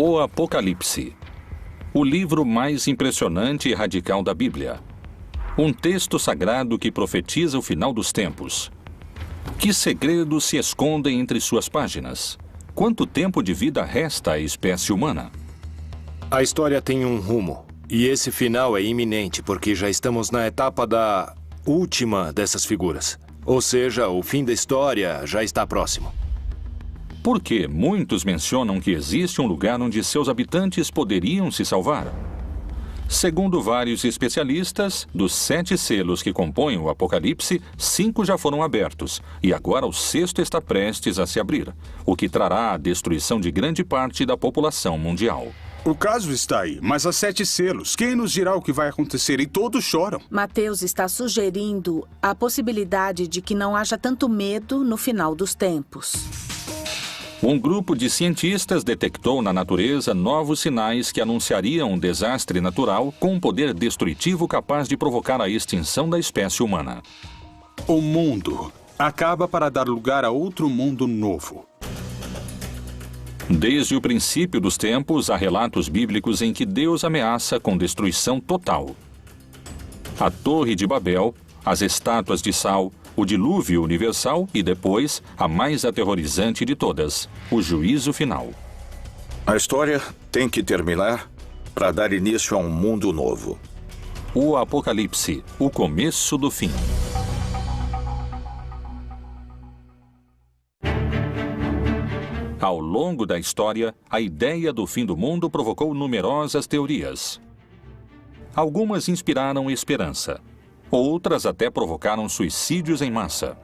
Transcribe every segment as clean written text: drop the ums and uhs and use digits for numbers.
O Apocalipse, o livro mais impressionante e radical da Bíblia. Um texto sagrado que profetiza o final dos tempos. Que segredos se escondem entre suas páginas? Quanto tempo de vida resta à espécie humana? A história tem um rumo, e esse final é iminente, porque já estamos na etapa da última dessas figuras. Ou seja, o fim da história já está próximo. Por que muitos mencionam que existe um lugar onde seus habitantes poderiam se salvar? Segundo vários especialistas, dos 7 selos que compõem o Apocalipse, 5 já foram abertos, e agora o 6º está prestes a se abrir, o que trará a destruição de grande parte da população mundial. O caso está aí, mas há 7 selos. Quem nos dirá o que vai acontecer? E todos choram. Mateus está sugerindo a possibilidade de que não haja tanto medo no final dos tempos. Um grupo de cientistas detectou na natureza novos sinais que anunciariam um desastre natural com um poder destrutivo capaz de provocar a extinção da espécie humana. O mundo acaba para dar lugar a outro mundo novo. Desde o princípio dos tempos, há relatos bíblicos em que Deus ameaça com destruição total. A Torre de Babel, as estátuas de sal, o dilúvio universal e depois, a mais aterrorizante de todas, o juízo final. A história tem que terminar para dar início a um mundo novo. O Apocalipse, o começo do fim. Ao longo da história, a ideia do fim do mundo provocou numerosas teorias. Algumas inspiraram esperança. Outras até provocaram suicídios em massa.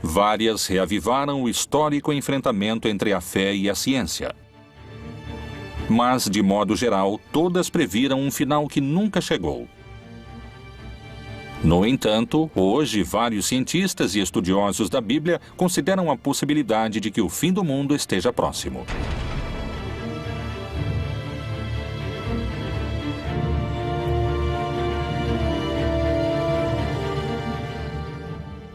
Várias reavivaram o histórico enfrentamento entre a fé e a ciência. Mas, de modo geral, todas previram um final que nunca chegou. No entanto, hoje, vários cientistas e estudiosos da Bíblia consideram a possibilidade de que o fim do mundo esteja próximo.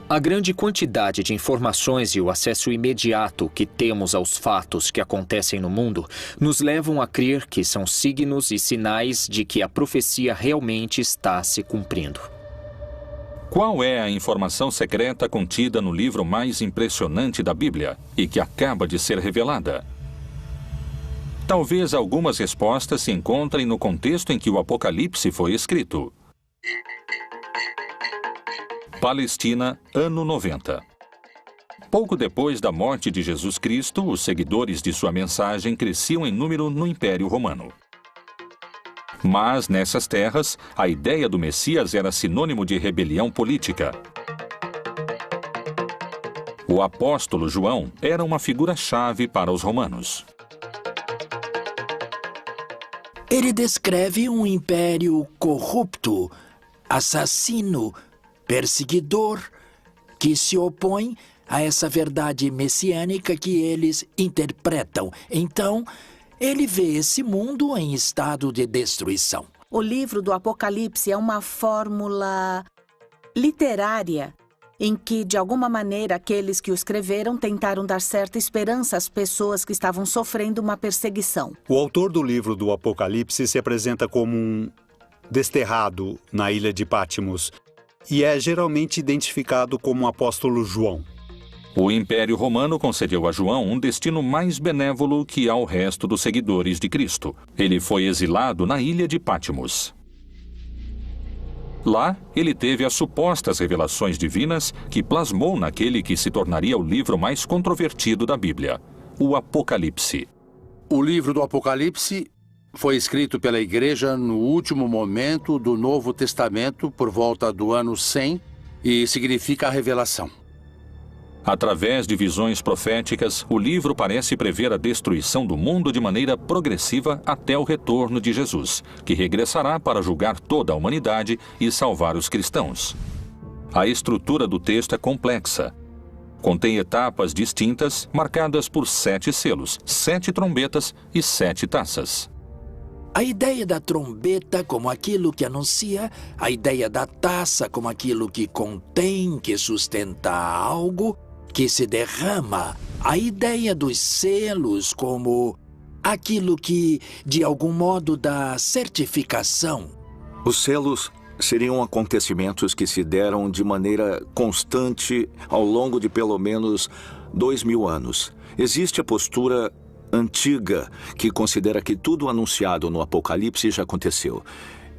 A grande quantidade de informações e o acesso imediato que temos aos fatos que acontecem no mundo nos levam a crer que são signos e sinais de que a profecia realmente está se cumprindo. Qual é a informação secreta contida no livro mais impressionante da Bíblia e que acaba de ser revelada? Talvez algumas respostas se encontrem no contexto em que o Apocalipse foi escrito. Palestina, ano 90. Pouco depois da morte de Jesus Cristo, os seguidores de sua mensagem cresciam em número no Império Romano. Mas, nessas terras, a ideia do Messias era sinônimo de rebelião política. O apóstolo João era uma figura-chave para os romanos. Ele descreve um império corrupto, assassino, perseguidor, que se opõe a essa verdade messiânica que eles interpretam. Então, ele vê esse mundo em estado de destruição. O livro do Apocalipse é uma fórmula literária em que, de alguma maneira, aqueles que o escreveram tentaram dar certa esperança às pessoas que estavam sofrendo uma perseguição. O autor do livro do Apocalipse se apresenta como um desterrado na ilha de Patmos e é geralmente identificado como o apóstolo João. O Império Romano concedeu a João um destino mais benévolo que ao resto dos seguidores de Cristo. Ele foi exilado na ilha de Patmos. Lá, ele teve as supostas revelações divinas que plasmou naquele que se tornaria o livro mais controvertido da Bíblia, o Apocalipse. O livro do Apocalipse foi escrito pela Igreja no último momento do Novo Testamento, por volta do ano 100, e significa a revelação. Através de visões proféticas, o livro parece prever a destruição do mundo de maneira progressiva até o retorno de Jesus, que regressará para julgar toda a humanidade e salvar os cristãos. A estrutura do texto é complexa. Contém etapas distintas, marcadas por 7 selos, 7 trombetas e 7 taças. A ideia da trombeta como aquilo que anuncia, a ideia da taça como aquilo que contém, que sustenta algo, que se derrama, a ideia dos selos como aquilo que, de algum modo, dá certificação. Os selos seriam acontecimentos que se deram de maneira constante ao longo de pelo menos 2000 anos. Existe a postura antiga, que considera que tudo anunciado no Apocalipse já aconteceu,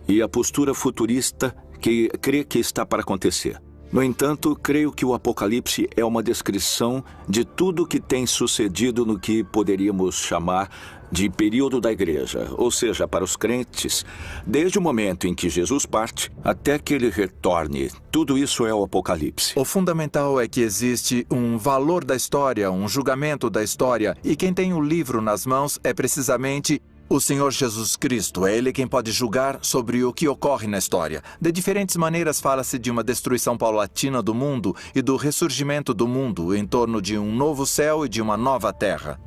e a postura futurista, que crê que está para acontecer. No entanto, creio que o Apocalipse é uma descrição de tudo que tem sucedido no que poderíamos chamar de período da igreja, ou seja, para os crentes, desde o momento em que Jesus parte até que ele retorne. Tudo isso é o Apocalipse. O fundamental é que existe um valor da história, um julgamento da história, e quem tem o livro nas mãos é precisamente o Senhor Jesus Cristo. É Ele quem pode julgar sobre o que ocorre na história. De diferentes maneiras fala-se de uma destruição paulatina do mundo e do ressurgimento do mundo em torno de um novo céu e de uma nova terra.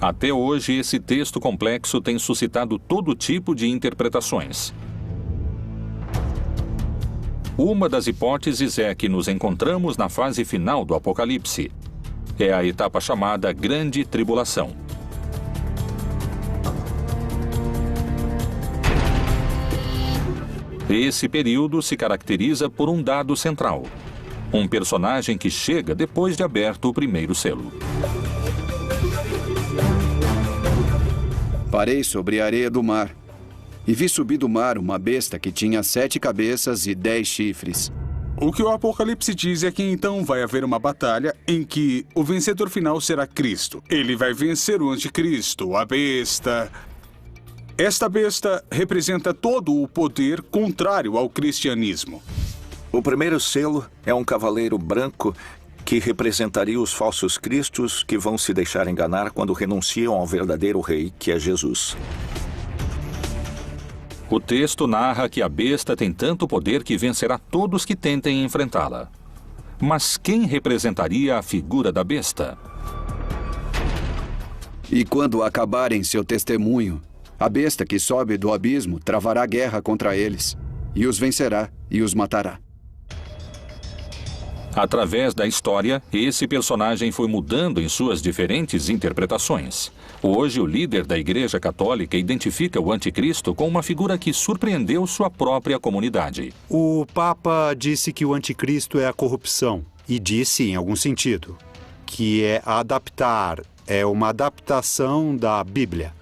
Até hoje, esse texto complexo tem suscitado todo tipo de interpretações. Uma das hipóteses é que nos encontramos na fase final do Apocalipse. É a etapa chamada Grande Tribulação. Esse período se caracteriza por um dado central: um personagem que chega depois de aberto o primeiro selo. Parei sobre a areia do mar e vi subir do mar uma besta que tinha 7 cabeças e 10 chifres. O que o Apocalipse diz é que então vai haver uma batalha em que o vencedor final será Cristo. Ele vai vencer o anticristo, a besta. Esta besta representa todo o poder contrário ao cristianismo. O primeiro selo é um cavaleiro branco que representaria os falsos cristos que vão se deixar enganar quando renunciam ao verdadeiro rei, que é Jesus. O texto narra que a besta tem tanto poder que vencerá todos que tentem enfrentá-la. Mas quem representaria a figura da besta? E quando acabarem seu testemunho, a besta que sobe do abismo travará guerra contra eles, e os vencerá e os matará. Através da história, esse personagem foi mudando em suas diferentes interpretações. Hoje, o líder da Igreja Católica identifica o anticristo com uma figura que surpreendeu sua própria comunidade. O Papa disse que o anticristo é a corrupção, e disse, em algum sentido, que é uma adaptação da Bíblia.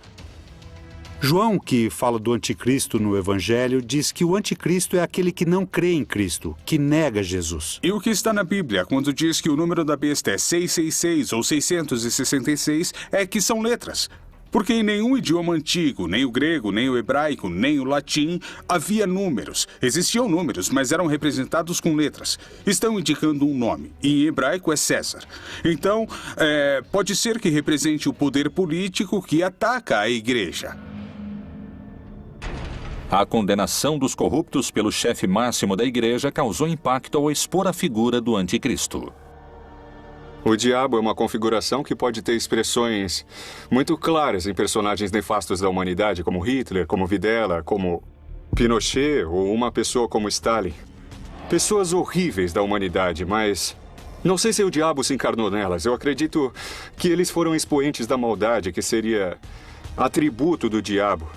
João, que fala do anticristo no Evangelho, diz que o anticristo é aquele que não crê em Cristo, que nega Jesus. E o que está na Bíblia, quando diz que o número da besta é 666 ou 666, é que são letras. Porque em nenhum idioma antigo, nem o grego, nem o hebraico, nem o latim, havia números. Existiam números, mas eram representados com letras. Estão indicando um nome, e em hebraico é César. Então, pode ser que represente o poder político que ataca a igreja. A condenação dos corruptos pelo chefe máximo da igreja causou impacto ao expor a figura do anticristo. O diabo é uma configuração que pode ter expressões muito claras em personagens nefastos da humanidade, como Hitler, como Videla, como Pinochet ou uma pessoa como Stalin. Pessoas horríveis da humanidade, mas não sei se o diabo se encarnou nelas. Eu acredito que eles foram expoentes da maldade, que seria atributo do diabo.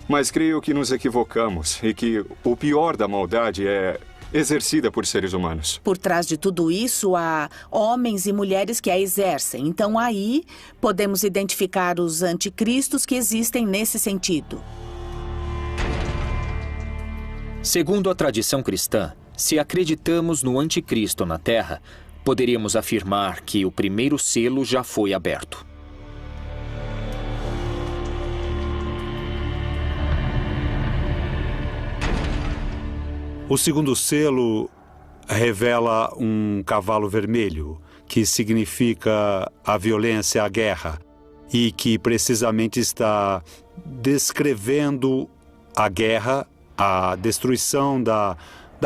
Mas creio que nos equivocamos e que o pior da maldade é exercida por seres humanos. Por trás de tudo isso, há homens e mulheres que a exercem. Então, aí, podemos identificar os anticristos que existem nesse sentido. Segundo a tradição cristã, se acreditamos no anticristo na Terra, poderíamos afirmar que o primeiro selo já foi aberto. O segundo selo revela um cavalo vermelho, que significa a violência, a guerra, e que precisamente está descrevendo a guerra, a destruição da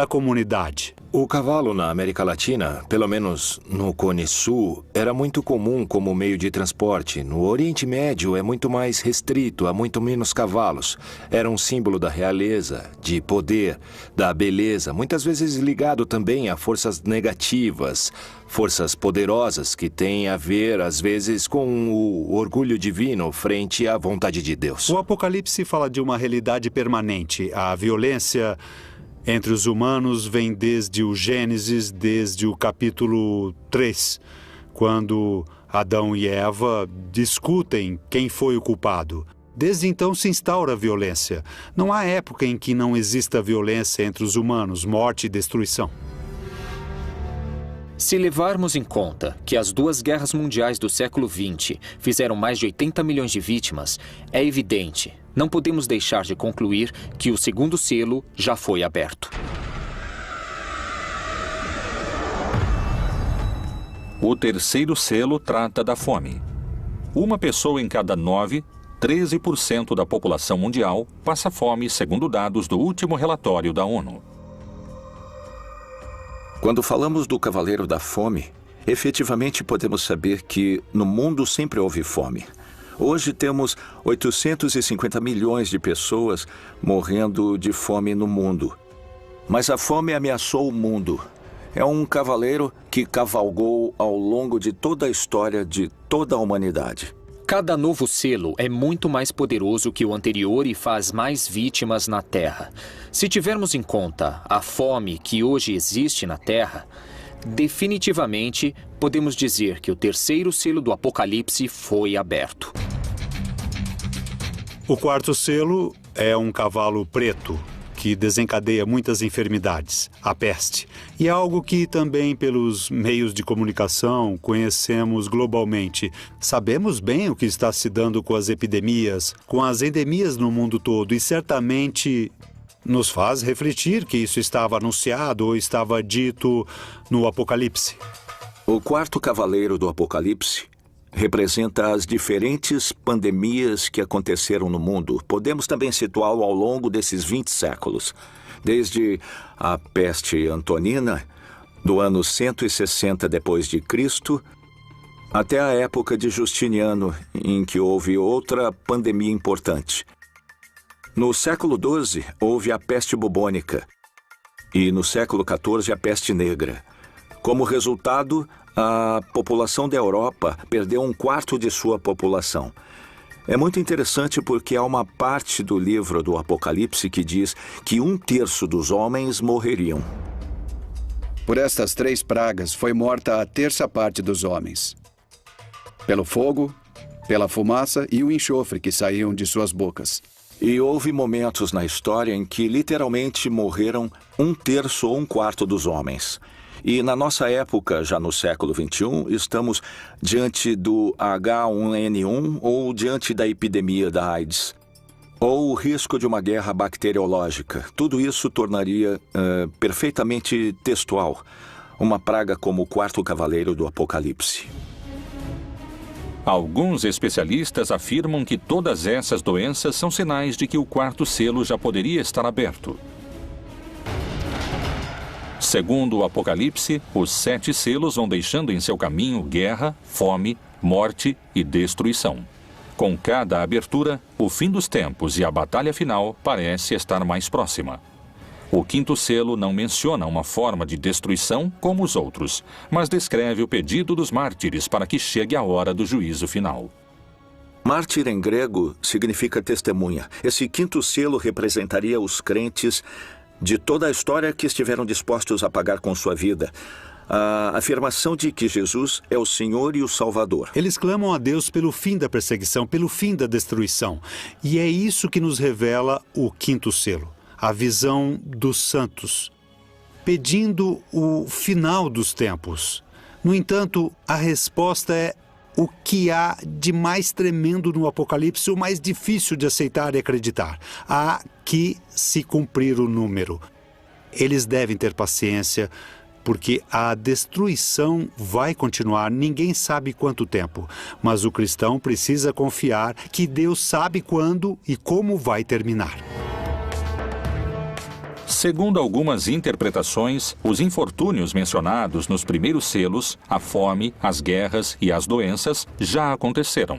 comunidade. O cavalo na América Latina, pelo menos no Cone Sul, era muito comum como meio de transporte. No Oriente Médio é muito mais restrito, há muito menos cavalos. Era um símbolo da realeza, de poder, da beleza, muitas vezes ligado também a forças negativas, forças poderosas que têm a ver, às vezes, com o orgulho divino frente à vontade de Deus. O Apocalipse fala de uma realidade permanente. A violência entre os humanos vem desde o Gênesis, desde o capítulo 3, quando Adão e Eva discutem quem foi o culpado. Desde então se instaura a violência. Não há época em que não exista violência entre os humanos, morte e destruição. Se levarmos em conta que as duas guerras mundiais do século XX fizeram mais de 80 milhões de vítimas, é evidente, não podemos deixar de concluir que o segundo selo já foi aberto. O terceiro selo trata da fome. Uma pessoa em cada 9, 13% da população mundial, passa fome, segundo dados do último relatório da ONU. Quando falamos do Cavaleiro da Fome, efetivamente podemos saber que no mundo sempre houve fome. Hoje temos 850 milhões de pessoas morrendo de fome no mundo. Mas a fome ameaçou o mundo. É um cavaleiro que cavalgou ao longo de toda a história de toda a humanidade. Cada novo selo é muito mais poderoso que o anterior e faz mais vítimas na Terra. Se tivermos em conta a fome que hoje existe na Terra, definitivamente podemos dizer que o terceiro selo do Apocalipse foi aberto. O quarto selo é um cavalo preto, que desencadeia muitas enfermidades, a peste. E é algo que também pelos meios de comunicação conhecemos globalmente. Sabemos bem o que está se dando com as epidemias, com as endemias no mundo todo, e certamente nos faz refletir que isso estava anunciado ou estava dito no Apocalipse. O quarto cavaleiro do Apocalipse representa as diferentes pandemias que aconteceram no mundo. Podemos também situá-lo ao longo desses 20 séculos. Desde a peste antonina, do ano 160 depois de Cristo, até a época de Justiniano, em que houve outra pandemia importante. No século XII, houve a peste bubônica e no século XIV a peste negra. Como resultado, a população da Europa perdeu 1/4 de sua população. É muito interessante porque há uma parte do livro do Apocalipse que diz que 1/3 dos homens morreriam. Por estas 3 pragas foi morta a 1/3 parte dos homens. Pelo fogo, pela fumaça e o enxofre que saíam de suas bocas. E houve momentos na história em que literalmente morreram 1/3 ou 1/4 dos homens. E na nossa época, já no século XXI, estamos diante do H1N1 ou diante da epidemia da AIDS, ou o risco de uma guerra bacteriológica. Tudo isso tornaria perfeitamente textual uma praga como o quarto cavaleiro do Apocalipse. Alguns especialistas afirmam que todas essas doenças são sinais de que o quarto selo já poderia estar aberto. Segundo o Apocalipse, os 7 selos vão deixando em seu caminho guerra, fome, morte e destruição. Com cada abertura, o fim dos tempos e a batalha final parece estar mais próxima. O quinto selo não menciona uma forma de destruição como os outros, mas descreve o pedido dos mártires para que chegue a hora do juízo final. Mártir em grego significa testemunha. Esse quinto selo representaria os crentes de toda a história que estiveram dispostos a pagar com sua vida. A afirmação de que Jesus é o Senhor e o Salvador. Eles clamam a Deus pelo fim da perseguição, pelo fim da destruição. E é isso que nos revela o quinto selo, a visão dos santos, pedindo o final dos tempos. No entanto, a resposta é o que há de mais tremendo no Apocalipse, o mais difícil de aceitar e acreditar. Há que se cumprir o número. Eles devem ter paciência, porque a destruição vai continuar, ninguém sabe quanto tempo. Mas o cristão precisa confiar que Deus sabe quando e como vai terminar. Segundo algumas interpretações, os infortúnios mencionados nos primeiros selos, a fome, as guerras e as doenças, já aconteceram.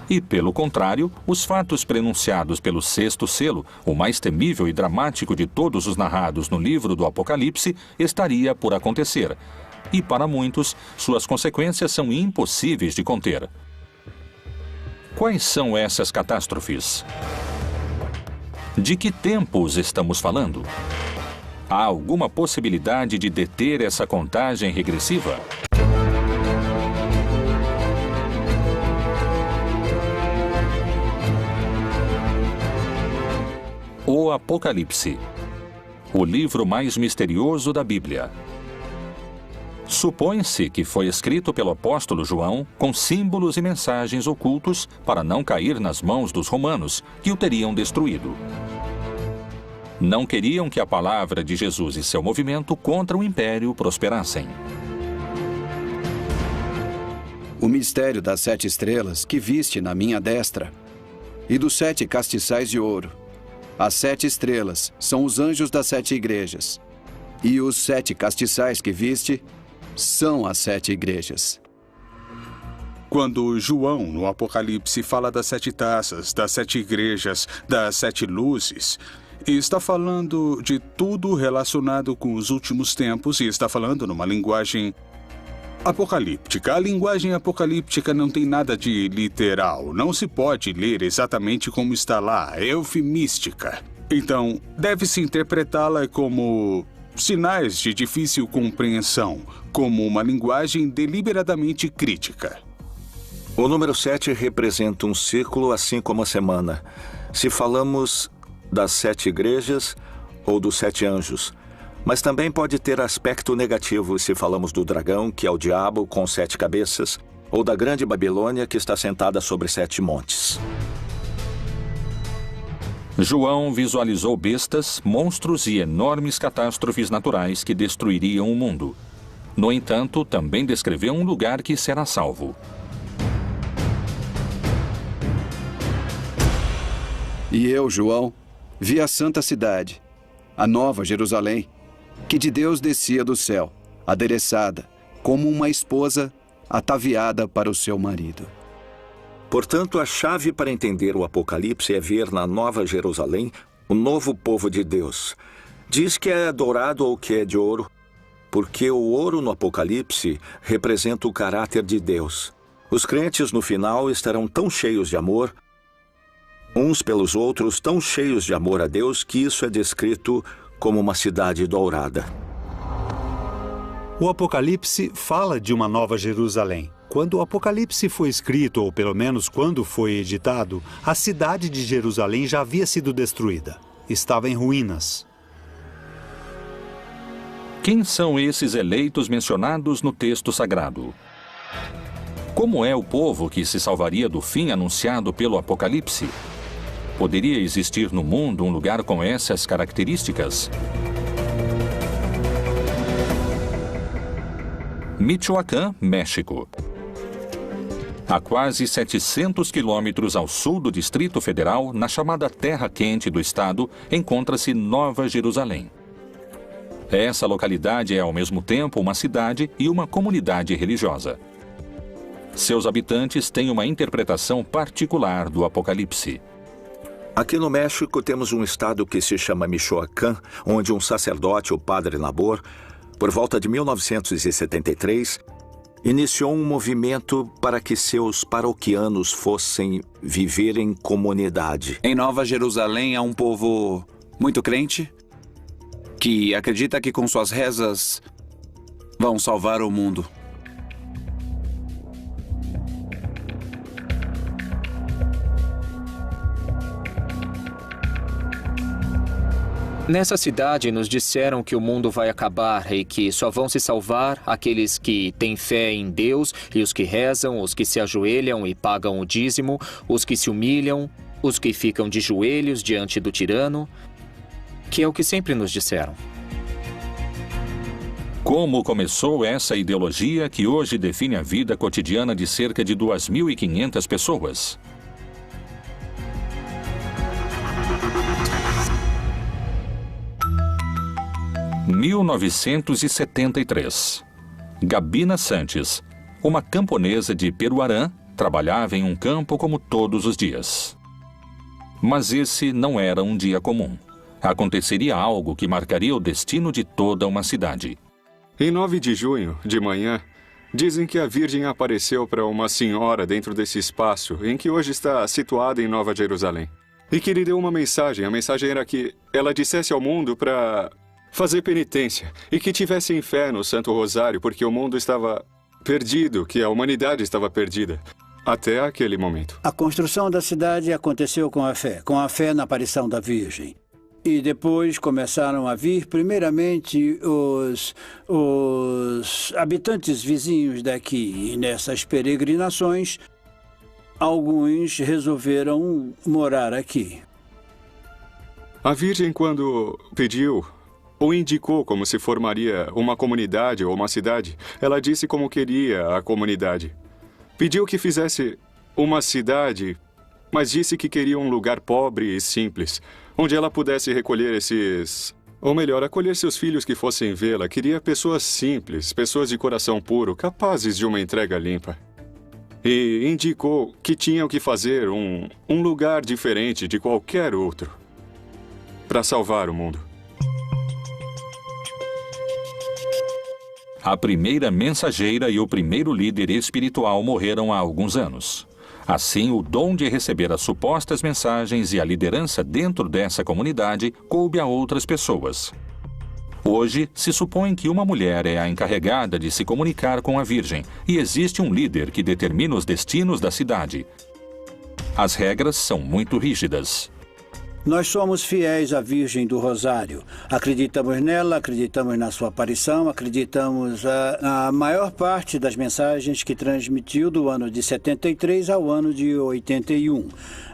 E, pelo contrário, os fatos prenunciados pelo sexto selo, o mais temível e dramático de todos os narrados no livro do Apocalipse, estaria por acontecer. E, para muitos, suas consequências são impossíveis de conter. Quais são essas catástrofes? De que tempos estamos falando? Há alguma possibilidade de deter essa contagem regressiva? O Apocalipse, o livro mais misterioso da Bíblia. Supõe-se que foi escrito pelo apóstolo João com símbolos e mensagens ocultos para não cair nas mãos dos romanos, que o teriam destruído. Não queriam que a palavra de Jesus e seu movimento contra o império prosperassem. O mistério das 7 estrelas que viste na minha destra e dos 7 castiçais de ouro. As 7 estrelas são os anjos das 7 igrejas, e os 7 castiçais que viste são as 7 igrejas. Quando João, no Apocalipse, fala das 7 taças, das 7 igrejas, das 7 luzes, está falando de tudo relacionado com os últimos tempos e está falando numa linguagem apocalíptica. A linguagem apocalíptica não tem nada de literal. Não se pode ler exatamente como está lá. É eufemística. Então, deve-se interpretá-la como sinais de difícil compreensão, como uma linguagem deliberadamente crítica. O número 7 representa um ciclo, assim como a semana. Se falamos das 7 igrejas ou dos 7 anjos, mas também pode ter aspecto negativo se falamos do dragão, que é o diabo com 7 cabeças, ou da grande Babilônia, que está sentada sobre 7 montes. João visualizou bestas, monstros e enormes catástrofes naturais que destruiriam o mundo. No entanto, também descreveu um lugar que será salvo. E eu, João, vi a santa cidade, a nova Jerusalém, que de Deus descia do céu, adereçada, como uma esposa ataviada para o seu marido. Portanto, a chave para entender o Apocalipse é ver na Nova Jerusalém o novo povo de Deus. Diz que é dourado ou que é de ouro, porque o ouro no Apocalipse representa o caráter de Deus. Os crentes no final estarão tão cheios de amor, uns pelos outros, tão cheios de amor a Deus, que isso é descrito como uma cidade dourada. O Apocalipse fala de uma nova Jerusalém. Quando o Apocalipse foi escrito, ou pelo menos quando foi editado, a cidade de Jerusalém já havia sido destruída. Estava em ruínas. Quem são esses eleitos mencionados no texto sagrado? Como é o povo que se salvaria do fim anunciado pelo Apocalipse? Poderia existir no mundo um lugar com essas características? Michoacán, México. A quase 700 quilômetros ao sul do Distrito Federal, na chamada Terra Quente do estado, encontra-se Nova Jerusalém. Essa localidade é ao mesmo tempo uma cidade e uma comunidade religiosa. Seus habitantes têm uma interpretação particular do Apocalipse. Aqui no México temos um estado que se chama Michoacán, onde um sacerdote, o padre Nabor, por volta de 1973, iniciou um movimento para que seus paroquianos fossem viver em comunidade. Em Nova Jerusalém há um povo muito crente que acredita que com suas rezas vão salvar o mundo. Nessa cidade nos disseram que o mundo vai acabar e que só vão se salvar aqueles que têm fé em Deus e os que rezam, os que se ajoelham e pagam o dízimo, os que se humilham, os que ficam de joelhos diante do tirano, que é o que sempre nos disseram. Como começou essa ideologia que hoje define a vida cotidiana de cerca de 2.500 pessoas? 1973. Gabina Sanches, uma camponesa de Peruarã, trabalhava em um campo como todos os dias. Mas esse não era um dia comum. Aconteceria algo que marcaria o destino de toda uma cidade. Em 9 de junho, de manhã, dizem que a Virgem apareceu para uma senhora dentro desse espaço em que hoje está situada em Nova Jerusalém. E que lhe deu uma mensagem. A mensagem era que ela dissesse ao mundo para fazer penitência e que tivessem fé no Santo Rosário, porque o mundo estava perdido, que a humanidade estava perdida. Até aquele momento. A construção da cidade aconteceu com a fé na aparição da Virgem. E depois começaram a vir, primeiramente, os habitantes vizinhos daqui. E nessas peregrinações, alguns resolveram morar aqui. A Virgem, quando pediu ou indicou como se formaria uma comunidade ou uma cidade, ela disse como queria a comunidade. Pediu que fizesse uma cidade, mas disse que queria um lugar pobre e simples, onde ela pudesse recolher acolher seus filhos que fossem vê-la. Queria pessoas simples, pessoas de coração puro, capazes de uma entrega limpa. E indicou que tinham que fazer um lugar diferente de qualquer outro para salvar o mundo. A primeira mensageira e o primeiro líder espiritual morreram há alguns anos. Assim, o dom de receber as supostas mensagens e a liderança dentro dessa comunidade coube a outras pessoas. Hoje, se supõe que uma mulher é a encarregada de se comunicar com a Virgem e existe um líder que determina os destinos da cidade. As regras são muito rígidas. Nós somos fiéis à Virgem do Rosário. Acreditamos nela, acreditamos na sua aparição, acreditamos na maior parte das mensagens que transmitiu do ano de 73 ao ano de 81.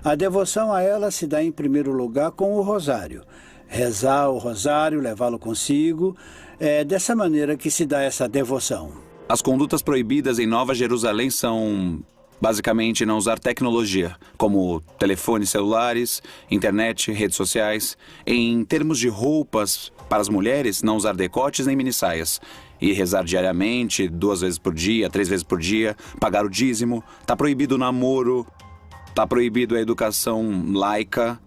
A devoção a ela se dá em primeiro lugar com o Rosário. Rezar o Rosário, levá-lo consigo, é dessa maneira que se dá essa devoção. As condutas proibidas em Nova Jerusalém são... basicamente, não usar tecnologia, como telefones celulares, internet, redes sociais. Em termos de roupas, para as mulheres, não usar decotes nem minissaias. E rezar diariamente, 2 vezes por dia, 3 vezes por dia, pagar o dízimo. Está proibido o namoro, está proibido a educação laica,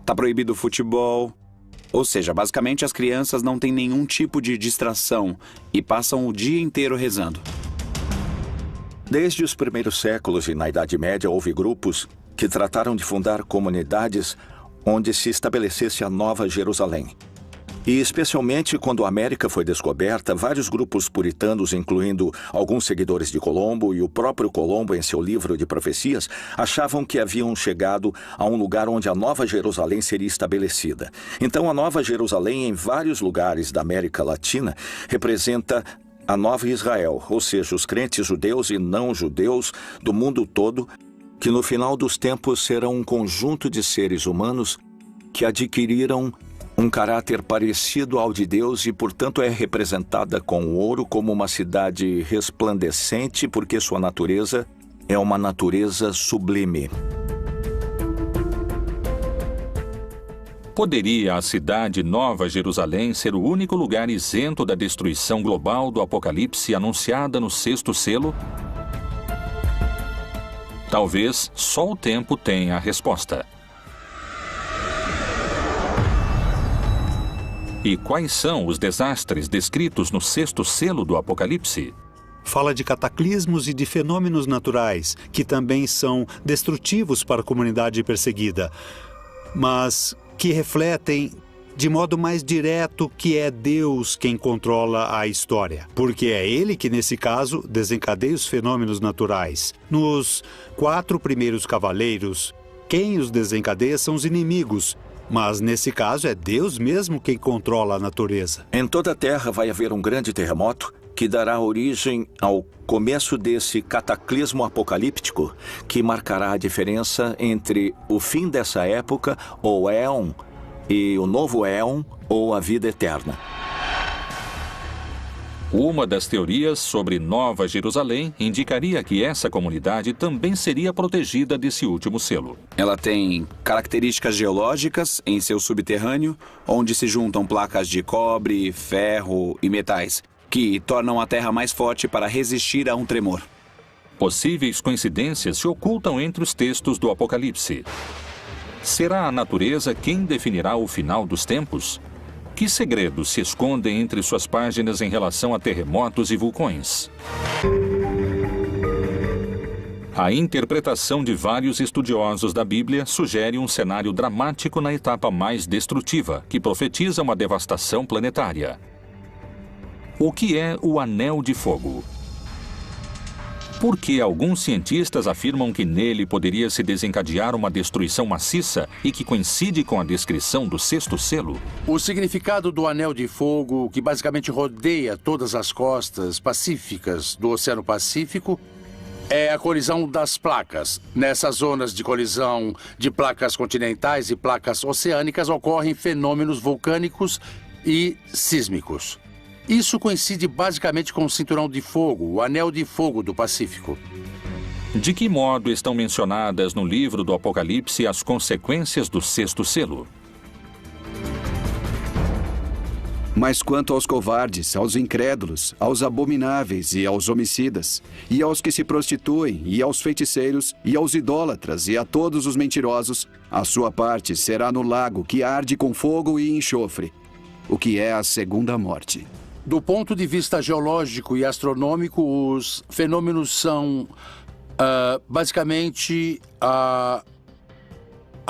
está proibido o futebol. Ou seja, basicamente, as crianças não têm nenhum tipo de distração e passam o dia inteiro rezando. Desde os primeiros séculos e na Idade Média houve grupos que trataram de fundar comunidades onde se estabelecesse a Nova Jerusalém. E especialmente quando a América foi descoberta, vários grupos puritanos, incluindo alguns seguidores de Colombo e o próprio Colombo em seu livro de profecias, achavam que haviam chegado a um lugar onde a Nova Jerusalém seria estabelecida. Então a Nova Jerusalém em vários lugares da América Latina representa a Nova Israel, ou seja, os crentes judeus e não judeus do mundo todo, que no final dos tempos serão um conjunto de seres humanos que adquiriram um caráter parecido ao de Deus e, portanto, é representada com ouro como uma cidade resplandecente, porque sua natureza é uma natureza sublime. Poderia a cidade Nova Jerusalém ser o único lugar isento da destruição global do Apocalipse anunciada no 6º selo? Talvez só o tempo tenha a resposta. E quais são os desastres descritos no 6º selo do Apocalipse? Fala de cataclismos e de fenômenos naturais, que também são destrutivos para a comunidade perseguida, mas que refletem de modo mais direto que é Deus quem controla a história. Porque é Ele que, nesse caso, desencadeia os fenômenos naturais. Nos 4 primeiros cavaleiros, quem os desencadeia são os inimigos. Mas, nesse caso, é Deus mesmo quem controla a natureza. Em toda a Terra vai haver um grande terremoto que dará origem ao começo desse cataclismo apocalíptico que marcará a diferença entre o fim dessa época, ou éon, e o novo éon, ou a vida eterna. Uma das teorias sobre Nova Jerusalém indicaria que essa comunidade também seria protegida desse último selo. Ela tem características geológicas em seu subterrâneo, onde se juntam placas de cobre, ferro e metais, que tornam a terra mais forte para resistir a um tremor. Possíveis coincidências se ocultam entre os textos do Apocalipse. Será a natureza quem definirá o final dos tempos? Que segredos se escondem entre suas páginas em relação a terremotos e vulcões? A interpretação de vários estudiosos da Bíblia sugere um cenário dramático na etapa mais destrutiva, que profetiza uma devastação planetária. O que é o Anel de Fogo? Por que alguns cientistas afirmam que nele poderia se desencadear uma destruição maciça e que coincide com a descrição do sexto selo? O significado do Anel de Fogo, que basicamente rodeia todas as costas pacíficas do Oceano Pacífico, é a colisão das placas. Nessas zonas de colisão de placas continentais e placas oceânicas ocorrem fenômenos vulcânicos e sísmicos. Isso coincide basicamente com o Cinturão de Fogo, o Anel de Fogo do Pacífico. De que modo estão mencionadas no livro do Apocalipse as consequências do sexto selo? Mas quanto aos covardes, aos incrédulos, aos abomináveis e aos homicidas, e aos que se prostituem, e aos feiticeiros, e aos idólatras, e a todos os mentirosos, a sua parte será no lago que arde com fogo e enxofre, o que é a segunda morte. Do ponto de vista geológico e astronômico, os fenômenos são basicamente a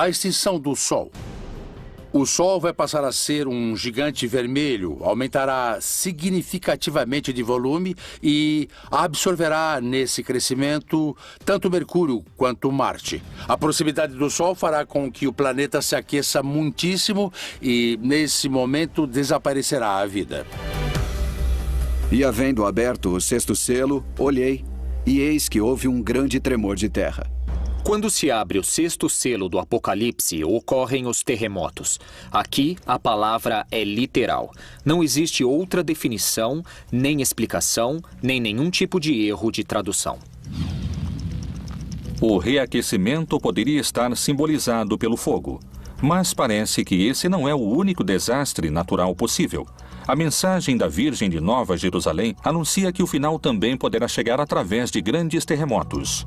extinção do Sol. O Sol vai passar a ser um gigante vermelho, aumentará significativamente de volume e absorverá nesse crescimento tanto Mercúrio quanto Marte. A proximidade do Sol fará com que o planeta se aqueça muitíssimo e, nesse momento, desaparecerá a vida. E havendo aberto o sexto selo, olhei, e eis que houve um grande tremor de terra. Quando se abre o sexto selo do Apocalipse, ocorrem os terremotos. Aqui, a palavra é literal. Não existe outra definição, nem explicação, nem nenhum tipo de erro de tradução. O reaquecimento poderia estar simbolizado pelo fogo. Mas parece que esse não é o único desastre natural possível. A mensagem da Virgem de Nova Jerusalém anuncia que o final também poderá chegar através de grandes terremotos.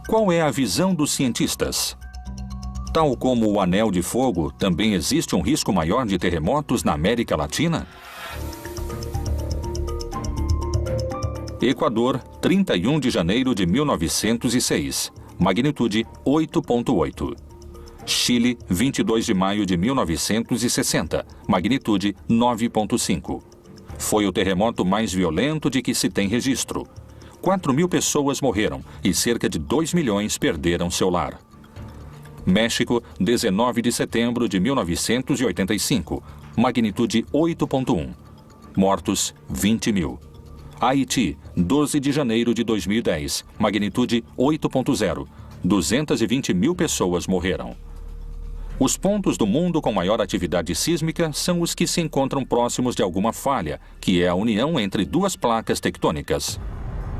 Qual é a visão dos cientistas? Tal como o Anel de Fogo, também existe um risco maior de terremotos na América Latina? Equador, 31 de janeiro de 1906. Magnitude 8.8. Chile, 22 de maio de 1960. Magnitude 9.5. Foi o terremoto mais violento de que se tem registro. 4.000 pessoas morreram e cerca de 2 milhões perderam seu lar. México, 19 de setembro de 1985. Magnitude 8.1. Mortos, 20 mil. Haiti, 12 de janeiro de 2010. Magnitude 8.0. 220 mil pessoas morreram. Os pontos do mundo com maior atividade sísmica são os que se encontram próximos de alguma falha, que é a união entre duas placas tectônicas.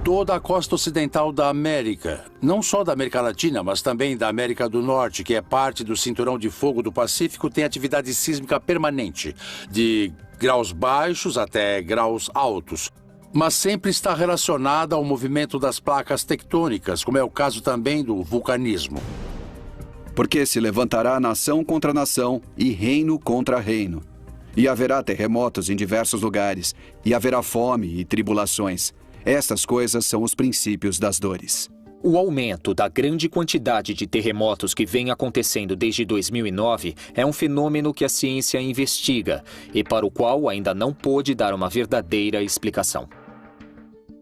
Toda a costa ocidental da América, não só da América Latina, mas também da América do Norte, que é parte do Cinturão de Fogo do Pacífico, tem atividade sísmica permanente, de graus baixos até graus altos, mas sempre está relacionada ao movimento das placas tectônicas, como é o caso também do vulcanismo. Porque se levantará nação contra nação e reino contra reino. E haverá terremotos em diversos lugares, e haverá fome e tribulações. Estas coisas são os princípios das dores. O aumento da grande quantidade de terremotos que vem acontecendo desde 2009 é um fenômeno que a ciência investiga e para o qual ainda não pôde dar uma verdadeira explicação.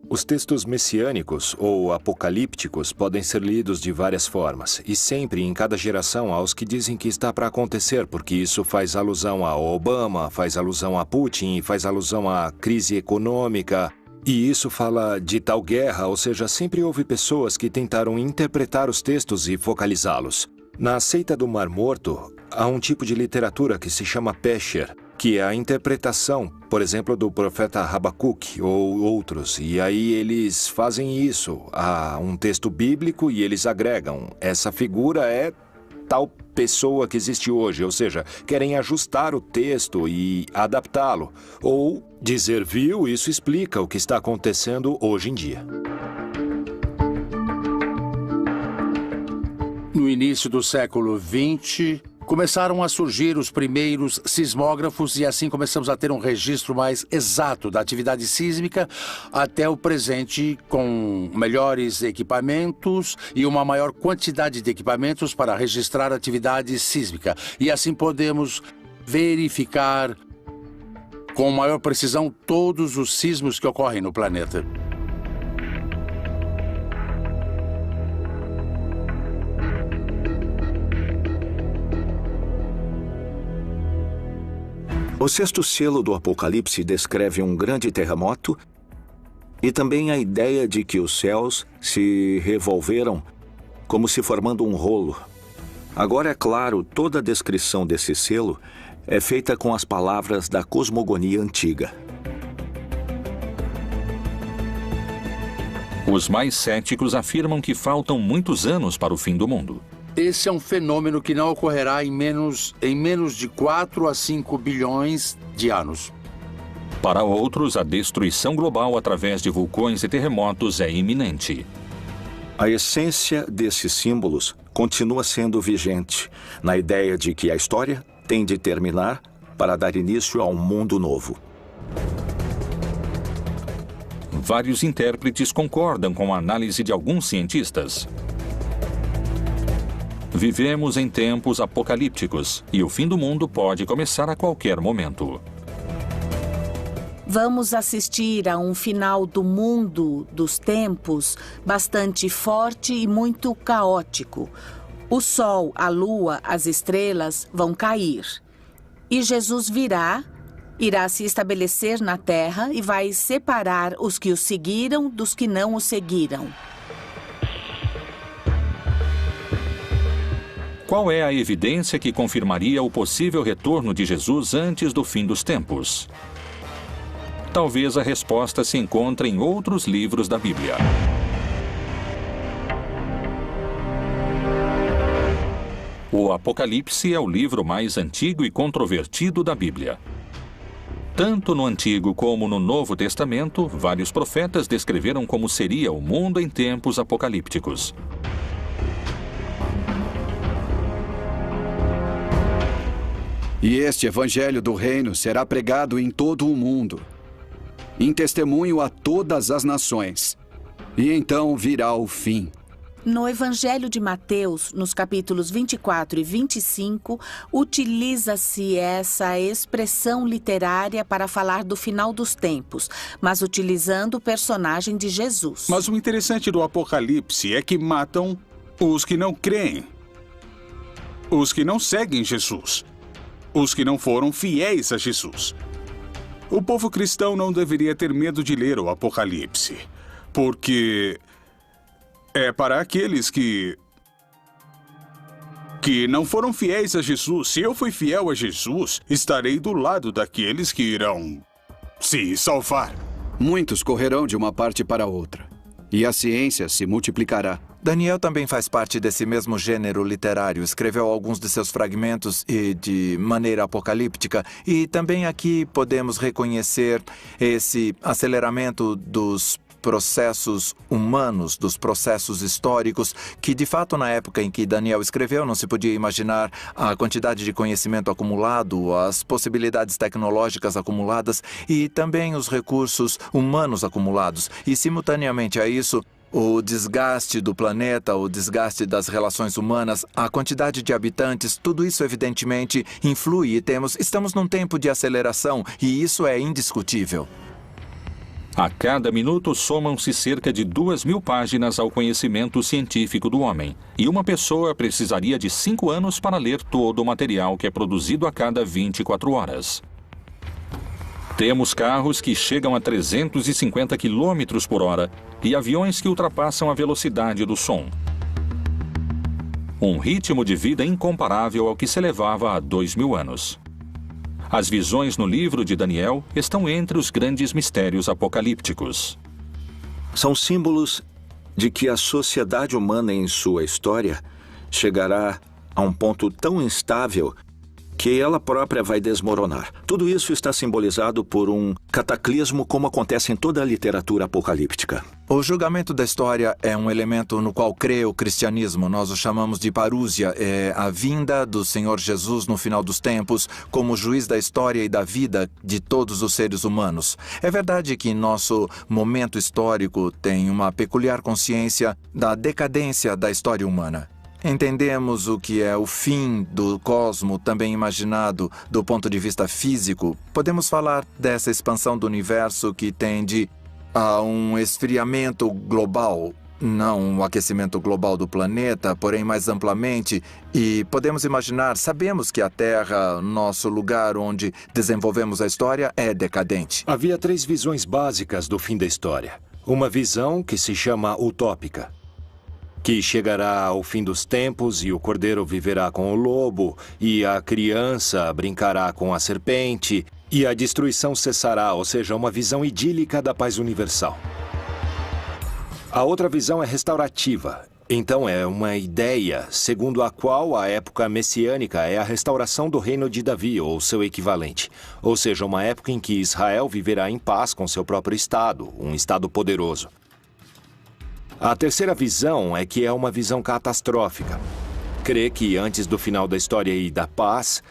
Os textos messiânicos ou apocalípticos podem ser lidos de várias formas, e sempre em cada geração há os que dizem que está para acontecer, porque isso faz alusão a Obama, faz alusão a Putin, faz alusão à crise econômica, e isso fala de tal guerra, ou seja, sempre houve pessoas que tentaram interpretar os textos e focalizá-los. Na seita do Mar Morto, há um tipo de literatura que se chama Pesher, que é a interpretação, por exemplo, do profeta Habacuque ou outros. E aí eles fazem isso a um texto bíblico e eles agregam. Essa figura é tal pessoa que existe hoje, ou seja, querem ajustar o texto e adaptá-lo. Ou dizer, viu, isso explica o que está acontecendo hoje em dia. No início do século XX, começaram a surgir os primeiros sismógrafos e assim começamos a ter um registro mais exato da atividade sísmica até o presente, com melhores equipamentos e uma maior quantidade de equipamentos para registrar a atividade sísmica. E assim podemos verificar com maior precisão todos os sismos que ocorrem no planeta. O sexto selo do Apocalipse descreve um grande terremoto e também a ideia de que os céus se revolveram como se formando um rolo. Agora, é claro, toda a descrição desse selo é feita com as palavras da cosmogonia antiga. Os mais céticos afirmam que faltam muitos anos para o fim do mundo. Esse é um fenômeno que não ocorrerá em menos de 4 a 5 bilhões de anos. Para outros, a destruição global através de vulcões e terremotos é iminente. A essência desses símbolos continua sendo vigente, na ideia de que a história tem de terminar para dar início a um mundo novo. Vários intérpretes concordam com a análise de alguns cientistas. Vivemos em tempos apocalípticos e o fim do mundo pode começar a qualquer momento. Vamos assistir a um final do mundo dos tempos bastante forte e muito caótico. O sol, a lua, as estrelas vão cair. E Jesus irá se estabelecer na terra e vai separar os que o seguiram dos que não o seguiram. Qual é a evidência que confirmaria o possível retorno de Jesus antes do fim dos tempos? Talvez a resposta se encontre em outros livros da Bíblia. O Apocalipse é o livro mais antigo e controvertido da Bíblia. Tanto no Antigo como no Novo Testamento, vários profetas descreveram como seria o mundo em tempos apocalípticos. E este evangelho do reino será pregado em todo o mundo, em testemunho a todas as nações. E então virá o fim. No Evangelho de Mateus, nos capítulos 24 e 25, utiliza-se essa expressão literária para falar do final dos tempos, mas utilizando o personagem de Jesus. Mas o interessante do Apocalipse é que matam os que não creem, os que não seguem Jesus, os que não foram fiéis a Jesus. O povo cristão não deveria ter medo de ler o Apocalipse, porque é para aqueles que não foram fiéis a Jesus. Se eu fui fiel a Jesus, estarei do lado daqueles que irão se salvar. Muitos correrão de uma parte para outra, e a ciência se multiplicará. Daniel também faz parte desse mesmo gênero literário. Escreveu alguns de seus fragmentos e de maneira apocalíptica. E também aqui podemos reconhecer esse aceleramento dos processos humanos, dos processos históricos, que de fato na época em que Daniel escreveu não se podia imaginar a quantidade de conhecimento acumulado, as possibilidades tecnológicas acumuladas e também os recursos humanos acumulados. E simultaneamente a isso, o desgaste do planeta, o desgaste das relações humanas, a quantidade de habitantes, tudo isso evidentemente influi e estamos num tempo de aceleração e isso é indiscutível. A cada minuto somam-se cerca de 2.000 páginas ao conhecimento científico do homem, e uma pessoa precisaria de 5 anos para ler todo o material que é produzido a cada 24 horas. Temos carros que chegam a 350 km por hora e aviões que ultrapassam a velocidade do som. Um ritmo de vida incomparável ao que se levava há 2.000 anos. As visões no livro de Daniel estão entre os grandes mistérios apocalípticos. São símbolos de que a sociedade humana em sua história chegará a um ponto tão instável que ela própria vai desmoronar. Tudo isso está simbolizado por um cataclismo como acontece em toda a literatura apocalíptica. O julgamento da história é um elemento no qual crê o cristianismo. Nós o chamamos de parúsia. É a vinda do Senhor Jesus no final dos tempos como juiz da história e da vida de todos os seres humanos. É verdade que nosso momento histórico tem uma peculiar consciência da decadência da história humana. Entendemos o que é o fim do cosmo, também imaginado do ponto de vista físico. Podemos falar dessa expansão do universo que tende a um esfriamento global, não um aquecimento global do planeta, porém mais amplamente. E podemos imaginar, sabemos que a Terra, nosso lugar onde desenvolvemos a história, é decadente. Havia 3 visões básicas do fim da história. Uma visão que se chama utópica, que chegará ao fim dos tempos e o cordeiro viverá com o lobo, e a criança brincará com a serpente, e a destruição cessará, ou seja, uma visão idílica da paz universal. A outra visão é restaurativa. Então é uma ideia segundo a qual a época messiânica é a restauração do reino de Davi, ou seu equivalente. Ou seja, uma época em que Israel viverá em paz com seu próprio estado, um estado poderoso. A terceira visão é que é uma visão catastrófica. Crê que antes do final da história e da paz,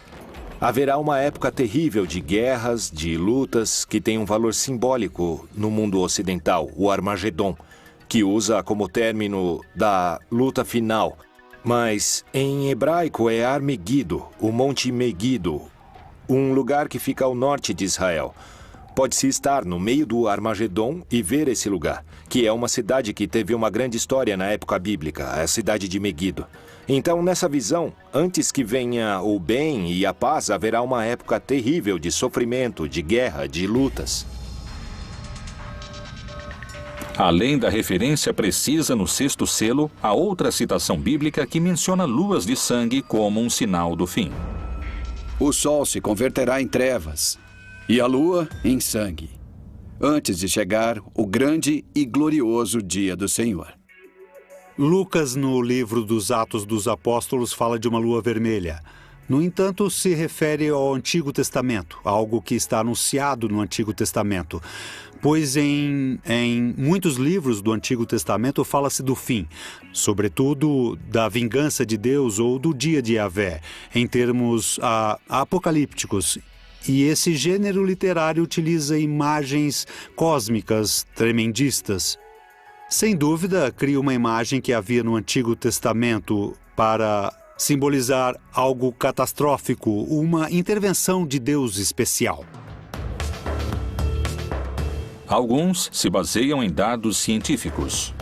haverá uma época terrível de guerras, de lutas, que tem um valor simbólico no mundo ocidental, o Armagedon, que usa como término da luta final. Mas em hebraico é Armegido, o Monte Megido, um lugar que fica ao norte de Israel. Pode-se estar no meio do Armagedon e ver esse lugar, que é uma cidade que teve uma grande história na época bíblica, a cidade de Megido. Então, nessa visão, antes que venha o bem e a paz, haverá uma época terrível de sofrimento, de guerra, de lutas. Além da referência precisa no 6º selo, há outra citação bíblica que menciona luas de sangue como um sinal do fim. O sol se converterá em trevas e a lua em sangue, antes de chegar o grande e glorioso dia do Senhor. Lucas, no livro dos Atos dos Apóstolos, fala de uma lua vermelha. No entanto, se refere ao Antigo Testamento, algo que está anunciado no Antigo Testamento. Pois em muitos livros do Antigo Testamento fala-se do fim, sobretudo da vingança de Deus ou do dia de Yahvé, em termos apocalípticos. E esse gênero literário utiliza imagens cósmicas tremendistas. Sem dúvida, cria uma imagem que havia no Antigo Testamento para simbolizar algo catastrófico, uma intervenção de Deus especial. Alguns se baseiam em dados científicos.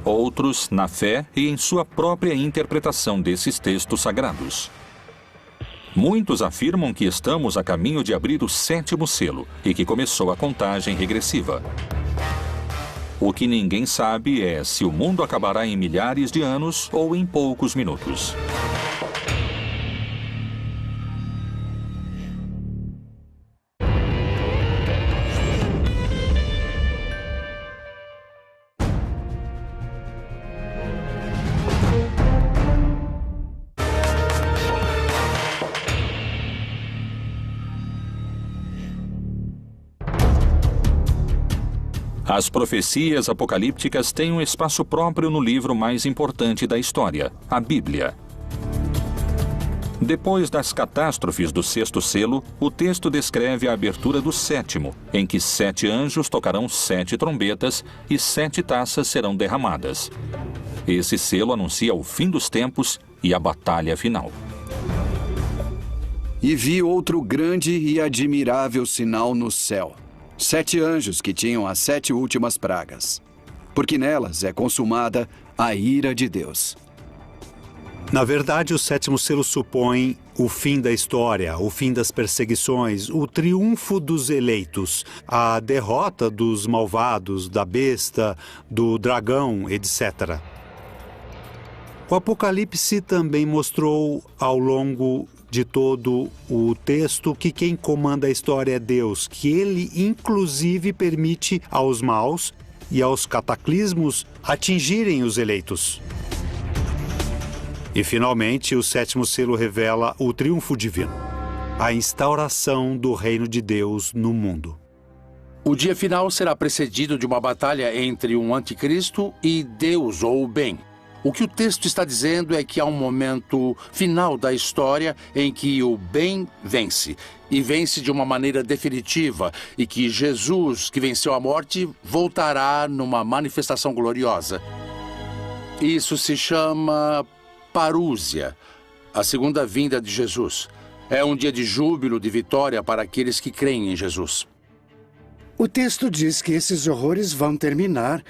Outros na fé e em sua própria interpretação desses textos sagrados. Muitos afirmam que estamos a caminho de abrir o 7º selo e que começou a contagem regressiva. O que ninguém sabe é se o mundo acabará em milhares de anos ou em poucos minutos. As profecias apocalípticas têm um espaço próprio no livro mais importante da história, a Bíblia. Depois das catástrofes do 6º selo, o texto descreve a abertura do 7º, em que 7 anjos tocarão 7 trombetas e 7 taças serão derramadas. Esse selo anuncia o fim dos tempos e a batalha final. E vi outro grande e admirável sinal no céu. 7 anjos que tinham as 7 últimas pragas, porque nelas é consumada a ira de Deus. Na verdade, o 7º selo supõe o fim da história, o fim das perseguições, o triunfo dos eleitos, a derrota dos malvados, da besta, do dragão, etc. O Apocalipse também mostrou ao longo de todo o texto que quem comanda a história é Deus, que ele inclusive permite aos maus e aos cataclismos atingirem os eleitos. E finalmente o sétimo selo revela o triunfo divino, a instauração do reino de Deus no mundo. O dia final será precedido de uma batalha entre um anticristo e Deus ou o bem. O que o texto está dizendo é que há um momento final da história em que o bem vence, e vence de uma maneira definitiva, e que Jesus, que venceu a morte, voltará numa manifestação gloriosa. Isso se chama parúzia, a segunda vinda de Jesus. É um dia de júbilo, de vitória para aqueles que creem em Jesus. O texto diz que esses horrores vão terminar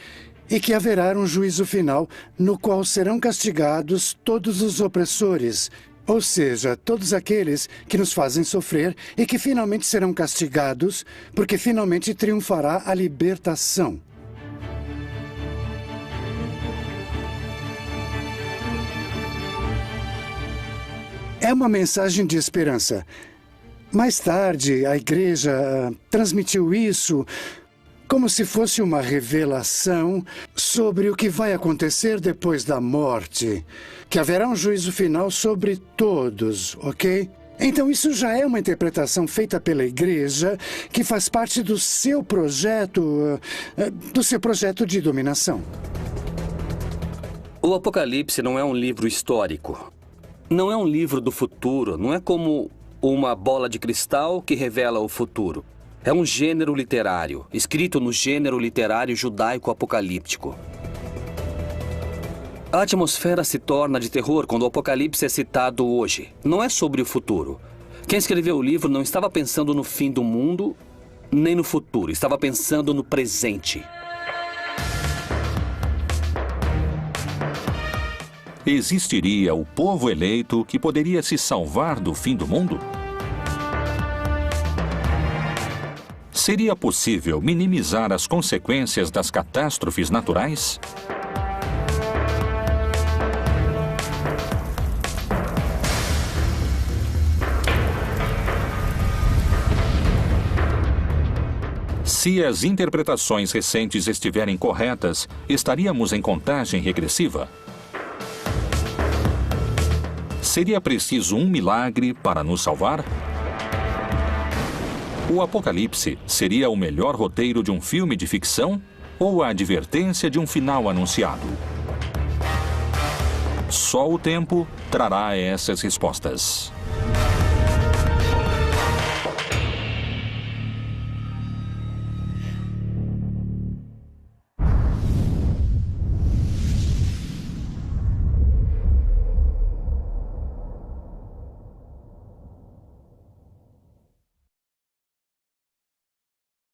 e que haverá um juízo final no qual serão castigados todos os opressores, ou seja, todos aqueles que nos fazem sofrer e que finalmente serão castigados porque finalmente triunfará a libertação. É uma mensagem de esperança. Mais tarde, a igreja transmitiu isso como se fosse uma revelação sobre o que vai acontecer depois da morte, que haverá um juízo final sobre todos, ok? Então isso já é uma interpretação feita pela igreja que faz parte do seu projeto de dominação. O Apocalipse não é um livro histórico. Não é um livro do futuro, não é como uma bola de cristal que revela o futuro. É um gênero literário, escrito no gênero literário judaico-apocalíptico. A atmosfera se torna de terror quando o Apocalipse é citado hoje. Não é sobre o futuro. Quem escreveu o livro não estava pensando no fim do mundo, nem no futuro. Estava pensando no presente. Existiria o povo eleito que poderia se salvar do fim do mundo? Seria possível minimizar as consequências das catástrofes naturais? Se as interpretações recentes estiverem corretas, estaríamos em contagem regressiva? Seria preciso um milagre para nos salvar? O Apocalipse seria o melhor roteiro de um filme de ficção ou a advertência de um final anunciado? Só o tempo trará essas respostas.